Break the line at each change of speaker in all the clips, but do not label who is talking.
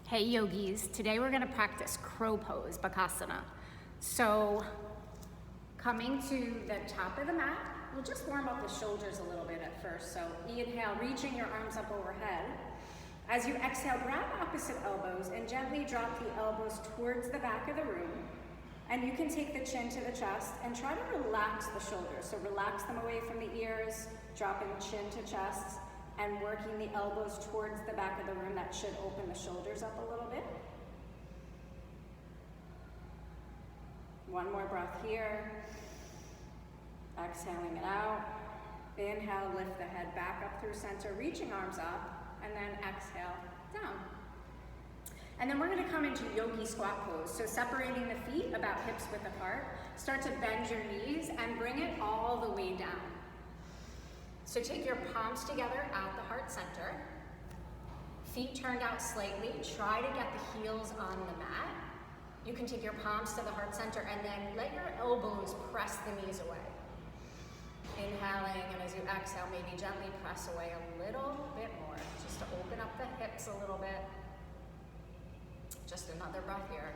Hey yogis, today we're gonna practice crow pose, Bakasana. So coming to the top of the mat, we'll just warm up the shoulders a little bit at first. So inhale, reaching your arms up overhead. As you exhale, grab opposite elbows and gently drop the elbows towards the back of the room. And you can take the chin to the chest and try to relax the shoulders. So relax them away from the ears, dropping chin to chest, and working the elbows towards the back of the room. That should open the shoulders up a little bit. One more breath here. Exhaling it out. Inhale, lift the head back up through center, reaching arms up, and then exhale down. And then we're gonna come into yogi squat pose. So separating the feet about hips width apart. Start to bend your knees and bring it all the way down. So take your palms together at the heart center. Feet turned out slightly. Try to get the heels on the mat. You can take your palms to the heart center and then let your elbows press the knees away. Inhaling, and as you exhale, maybe gently press away a little bit more, just to open up the hips a little bit. Just another breath here.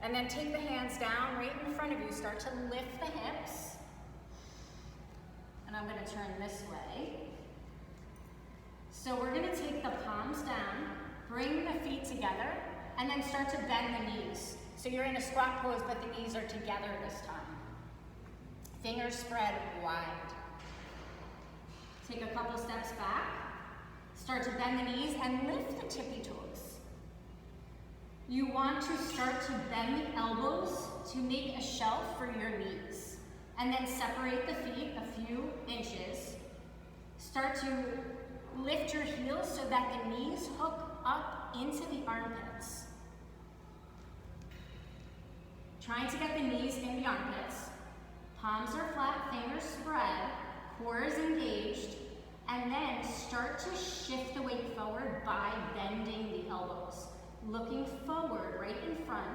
And then take the hands down right in front of you. Start to lift the hips. And I'm gonna turn this way. So we're gonna take the palms down, bring the feet together, and then start to bend the knees. So you're in a squat pose, but the knees are together this time. Fingers spread wide. Take a couple steps back. Start to bend the knees and lift the tippy toes. You want to start to bend the elbows to make a shelf for your knees. And then separate the feet a few inches. Start to lift your heels so that the knees hook up into the armpits. Trying to get the knees in the armpits. Palms are flat, fingers spread, core is engaged. And then start to shift the weight forward by bending the elbows. Looking forward right in front,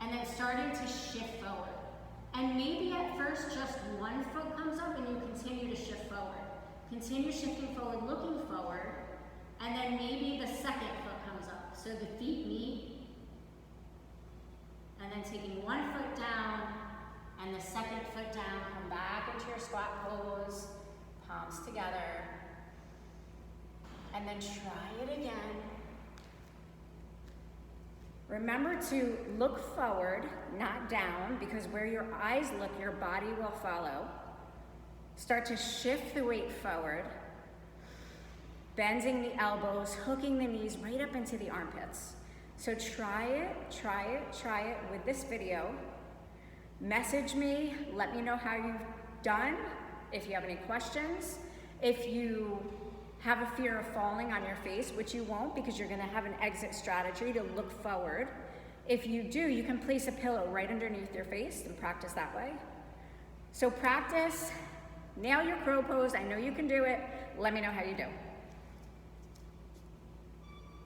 and then starting to shift forward. And maybe at first just one foot comes up and you continue to shift forward. Continue shifting forward, looking forward, and then maybe the second foot comes up. So the feet meet, and then taking one foot down, and the second foot down, come back into your squat pose, palms together, and then try it again. Remember to look forward, not down, because where your eyes look, your body will follow. Start to shift the weight forward, bending the elbows, hooking the knees right up into the armpits. So try it with this video. Message me, let me know how you've done, if you have any questions. If you have a fear of falling on your face, which you won't because you're gonna have an exit strategy to look forward. If you do, you can place a pillow right underneath your face and practice that way. So practice, nail your crow pose. I know you can do it. Let me know how you do.